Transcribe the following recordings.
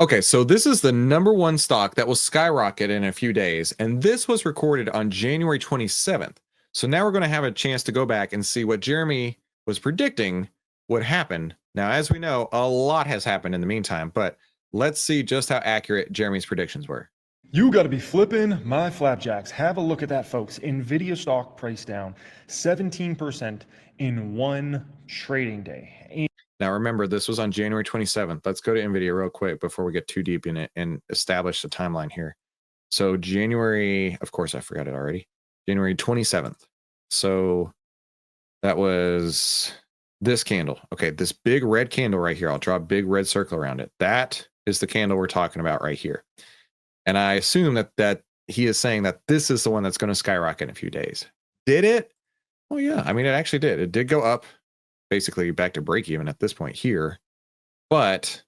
Okay, so this is the #1 stock that will skyrocket in a few days, and this was recorded on January 27th. So now we're going to have a chance to go back and see what Jeremy was predicting would happen. Now, as we know, a lot has happened in the meantime, but let's see just how accurate Jeremy's predictions were. You got to be flipping my flapjacks. Have a look at that, folks. Nvidia stock price down 17% in one trading day. Now, remember, this was on January 27th. Let's go to NVIDIA real quick before we get too deep in it and establish the timeline here. So January, of course, I forgot it already. January 27th. So that was this candle. Okay, this big red candle right here. I'll draw a big red circle around it. That is the candle we're talking about right here. And I assume that he is saying that this is the one that's going to skyrocket in a few days. Did it? Oh, yeah. I mean, it actually did. It did go up, basically back to break even at this point here. But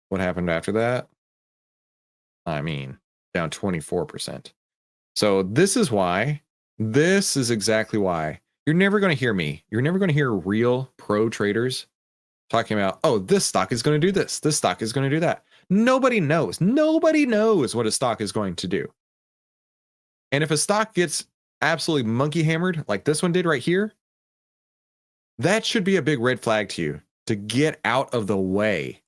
what happened after that? I mean, down 24%. So this is exactly why you're never going to hear me. You're never going to hear real pro traders talking about, oh, this stock is going to do this. This stock is going to do that. Nobody knows. Nobody knows what a stock is going to do. And if a stock gets absolutely monkey hammered like this one did right here, that should be a big red flag to you to get out of the way.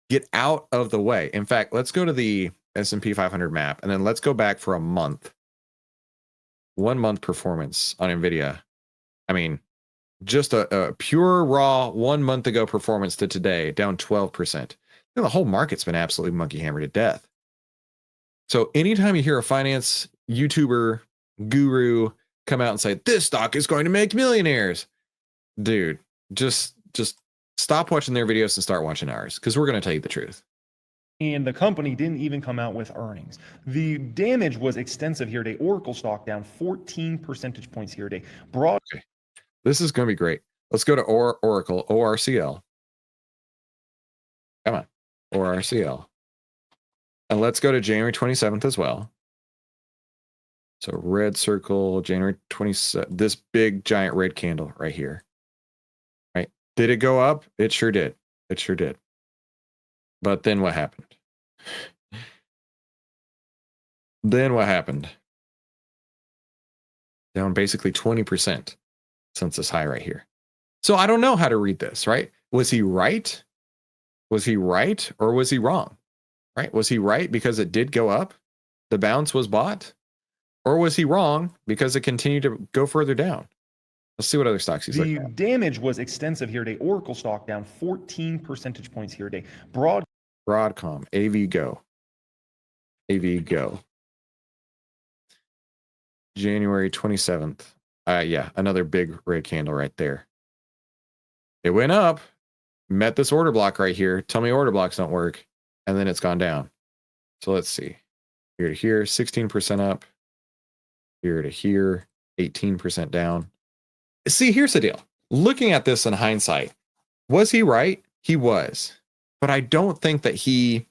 Get out of the way. In fact, let's go to the S&P 500 map, and then let's go back for a month. 1 month performance on NVIDIA. I mean, just a pure raw 1 month ago performance to today, down 12%. The whole market's been absolutely monkey hammered to death. So anytime you hear a finance YouTuber guru come out and say, this stock is going to make millionaires, dude, just stop watching their videos and start watching ours, because we're going to tell you the truth. And the company didn't even come out with earnings. The damage was extensive here today. Oracle stock down 14 percentage points here today. Okay. This is going to be great. Let's go to Oracle, ORCL. Come on, ORCL. And let's go to January 27th as well. So red circle, January 27th, this big giant red candle right here. Right? Did it go up? It sure did. It sure did. But then what happened? Then what happened? Down basically 20% since this high right here. So I don't know how to read this, right? Was he right? Was he right or was he wrong? Right? Was he right because it did go up? The bounce was bought? Or was he wrong because it continued to go further down? Let's see what other stocks he's looking at. The damage was extensive here today. Oracle stock down 14 percentage points here today. Broadcom, AVGO. AVGO. January 27th. Yeah, another big red candle right there. It went up, met this order block right here. Tell me order blocks don't work. And then it's gone down. So let's see. Here to here, 16% up. Here to here, 18% down. See, here's the deal. Looking at this in hindsight, was he right? He was. But I don't think that he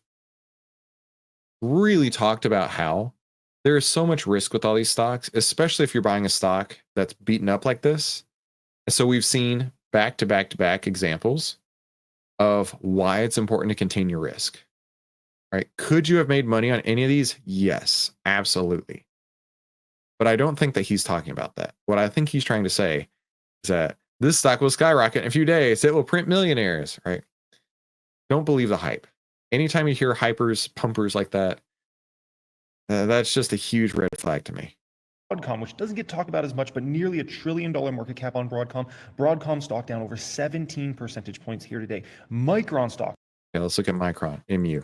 really talked about how there is so much risk with all these stocks, especially if you're buying a stock that's beaten up like this. So we've seen back to back to back examples of why it's important to contain your risk. Right? Could you have made money on any of these? Yes, absolutely. But I don't think that he's talking about that. What I think he's trying to say is that this stock will skyrocket in a few days. It will print millionaires, right? Don't believe the hype. Anytime you hear hypers, pumpers like that, that's just a huge red flag to me. Broadcom, which doesn't get talked about as much, but nearly $1 trillion market cap on Broadcom. Broadcom stock down over 17 percentage points here today. Micron stock. Okay, let's look at Micron, MU.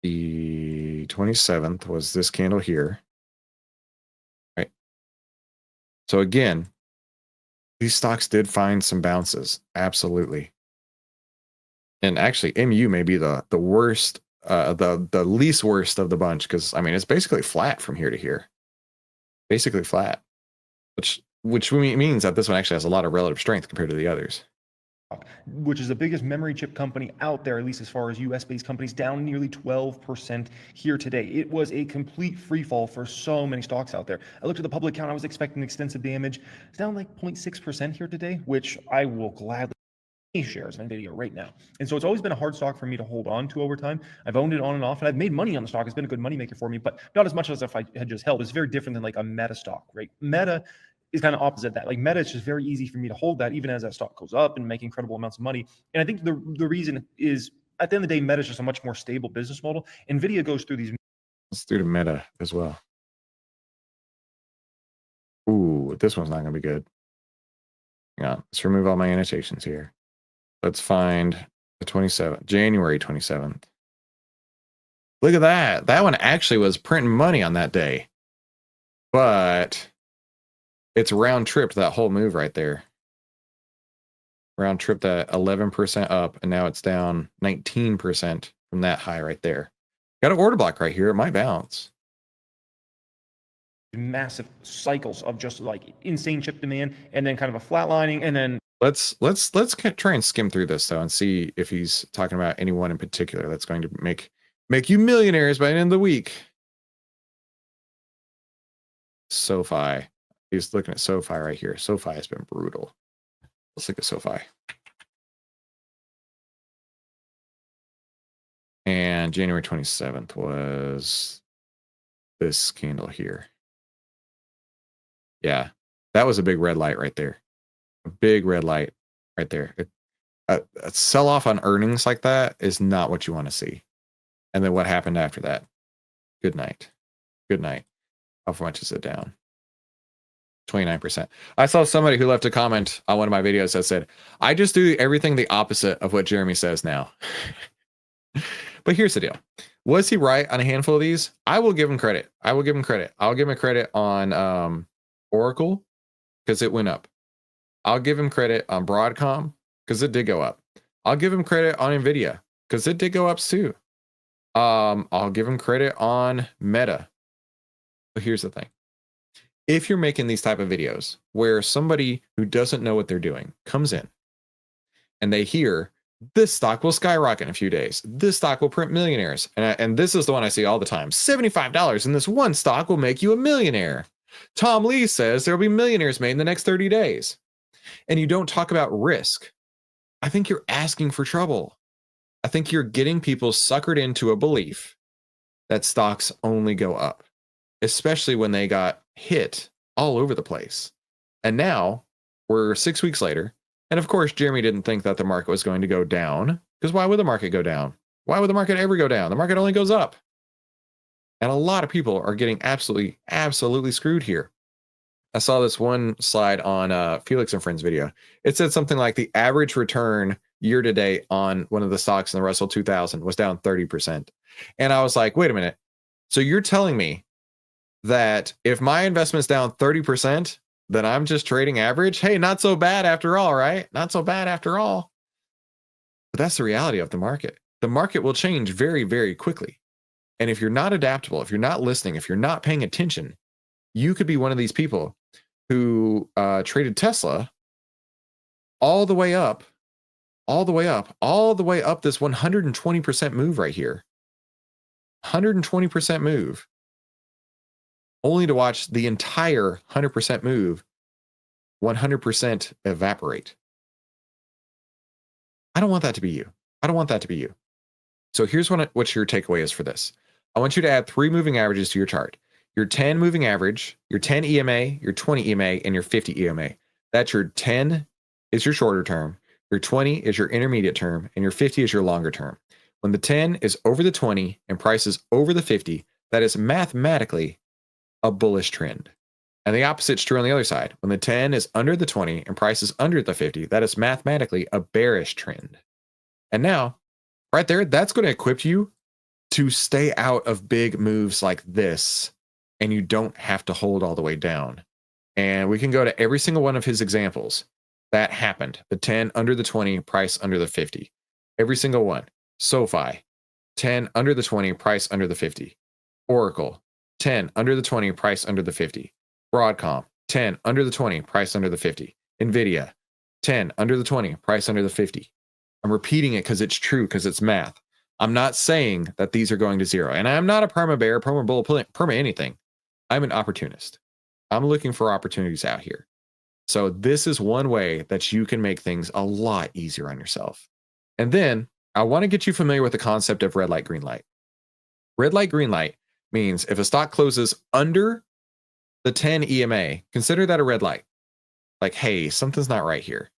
The 27th was this candle here. Right. So again, these stocks did find some bounces. Absolutely. And actually, MU may be the worst, the least worst of the bunch, because I mean it's basically flat from here to here. Basically flat. Which means that this one actually has a lot of relative strength compared to the others. Which is the biggest memory chip company out there, at least as far as US-based companies, down nearly 12% here today. It was a complete free fall for so many stocks out there. I looked at the public count, I was expecting extensive damage. It's down like 0.6% here today, which I will gladly shares of NVIDIA right now. And so it's always been a hard stock for me to hold on to over time. I've owned it on and off, and I've made money on the stock. It's been a good money maker for me, but not as much as if I had just held. It's very different than like a Meta stock, right? Meta is kind of opposite that. Like Meta, it's just very easy for me to hold that even as that stock goes up and make incredible amounts of money. And I think the reason is at the end of the day, Meta is just a much more stable business model. NVIDIA goes through these. Let's do the Meta as well. Ooh, this one's not going to be good. Yeah, let's remove all my annotations here. Let's find the 27th, January 27th. Look at that. That one actually was printing money on that day. But it's round tripped that whole move right there. Round tripped that 11% up, and now it's down 19% from that high right there. Got an order block right here. It might bounce. Massive cycles of just like insane chip demand and then kind of a flatlining, and then let's try and skim through this though and see if he's talking about anyone in particular that's going to make you millionaires by the end of the week. SoFi. He's looking at SoFi right here. SoFi has been brutal. Let's look at SoFi. And January 27th was this candle here. Yeah, that was a big red light right there. A big red light right there. A sell off on earnings like that is not what you want to see. And then what happened after that? Good night. Good night. How much is it down? 29%. I saw somebody who left a comment on one of my videos that said, I just do everything the opposite of what Jeremy says now. But here's the deal. Was he right on a handful of these? I will give him credit. I'll give him credit on Oracle because it went up. I'll give him credit on Broadcom because it did go up. I'll give him credit on Nvidia because it did go up too. I'll give him credit on Meta. But here's the thing. If you're making these type of videos where somebody who doesn't know what they're doing comes in and they hear this stock will skyrocket in a few days, this stock will print millionaires, and this is the one I see all the time, $75 in this one stock will make you a millionaire. Tom Lee says there'll be millionaires made in the next 30 days. And you don't talk about risk. I think you're asking for trouble. I think you're getting people suckered into a belief that stocks only go up, especially when they got hit all over the place. And now we're 6 weeks later. And of course, Jeremy didn't think that the market was going to go down, because why would the market go down? Why would the market ever go down? The market only goes up. And a lot of people are getting absolutely screwed here. I saw this one slide on Felix and Friends video. It said something like the average return year to date on one of the stocks in the Russell 2000 was down 30%. And I was like, wait a minute. So you're telling me that if my investment's down 30%, then I'm just trading average? Hey, not so bad after all, right? Not so bad after all. But that's the reality of the market. The market will change very quickly. And if you're not adaptable, if you're not listening, if you're not paying attention, you could be one of these people who traded Tesla all the way up this 120% move right here. 120% move. Only to watch the entire 100% move 100% evaporate. I don't want that to be you. I don't want that to be you. So here's what your takeaway is for this. I want you to add 3 moving averages to your chart. Your 10 moving average, your 10 EMA, your 20 EMA, and your 50 EMA. That's your 10 is your shorter term, your 20 is your intermediate term, and your 50 is your longer term. When the 10 is over the 20 and price is over the 50, that is mathematically a bullish trend. And the opposite is true on the other side. When the 10 is under the 20 and price is under the 50, that is mathematically a bearish trend. And now, right there, that's going to equip you to stay out of big moves like this, and you don't have to hold all the way down. And we can go to every single one of his examples. That happened. The 10 under the 20, price under the 50. Every single one. SoFi, 10 under the 20, price under the 50. Oracle, 10 under the 20, price under the 50. Broadcom, 10 under the 20, price under the 50. Nvidia, 10 under the 20, price under the 50. I'm repeating it because it's true, because it's math. I'm not saying that these are going to zero. And I'm not a perma bear, perma bull, perma anything. I'm an opportunist. I'm looking for opportunities out here. So this is one way that you can make things a lot easier on yourself. And then I want to get you familiar with the concept of red light, green light. Red light, green light means if a stock closes under the 10 EMA, consider that a red light. Like, hey, something's not right here.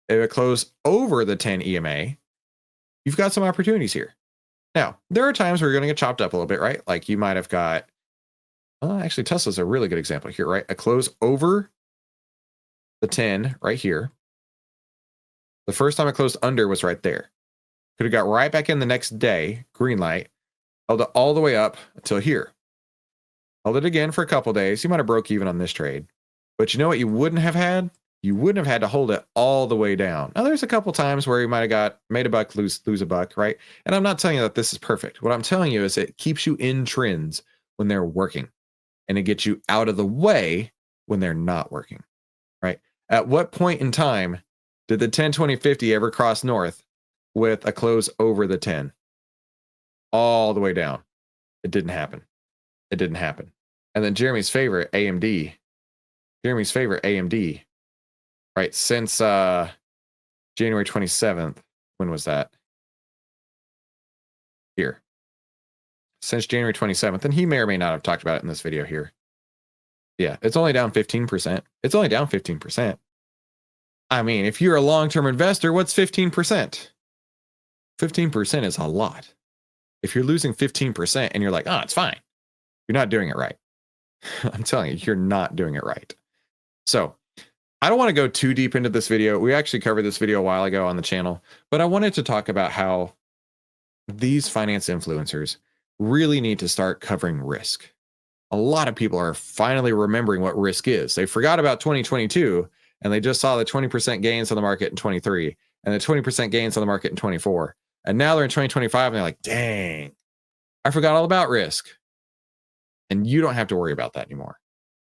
If it closes over the 10 EMA, you've got some opportunities here. Now, there are times where you're going to get chopped up a little bit, right? Like you might have got, actually, Tesla's a really good example here, right? A close over the 10 right here. The first time it closed under was right there. Could have got right back in the next day, green light, held it all the way up until here. Held it again for a couple days. You might have broke even on this trade. But you know what you wouldn't have had? You wouldn't have had to hold it all the way down. Now, there's a couple times where you might have made a buck, lose a buck, right? And I'm not telling you that this is perfect. What I'm telling you is it keeps you in trends when they're working. And it gets you out of the way when they're not working, right? At what point in time did the 10, 20, 50 ever cross north with a close over the 10? All the way down. It didn't happen. It didn't happen. And then Jeremy's favorite, AMD. Jeremy's favorite, AMD. Right, since January 27th. When was that? Here. Since January 27th. And he may or may not have talked about it in this video here. Yeah, it's only down 15%. It's only down 15%. I mean, if you're a long-term investor, what's 15%? 15% is a lot. If you're losing 15% and you're like, oh, it's fine, you're not doing it right. I'm telling you, you're not doing it right. So I don't want to go too deep into this video. We actually covered this video a while ago on the channel, but I wanted to talk about how these finance influencers really need to start covering risk. A lot of people are finally remembering what risk is. They forgot about 2022 and they just saw the 20% gains on the market in 23 and the 20% gains on the market in 24. And now they're in 2025 and they're like, dang, I forgot all about risk. And you don't have to worry about that anymore.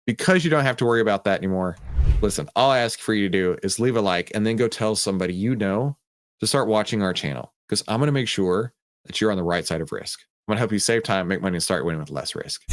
Because you don't have to worry about that anymore, listen, all I ask for you to do is leave a like and then go tell somebody you know to start watching our channel, because I'm going to make sure that you're on the right side of risk. I'm going to help you save time, make money, and start winning with less risk.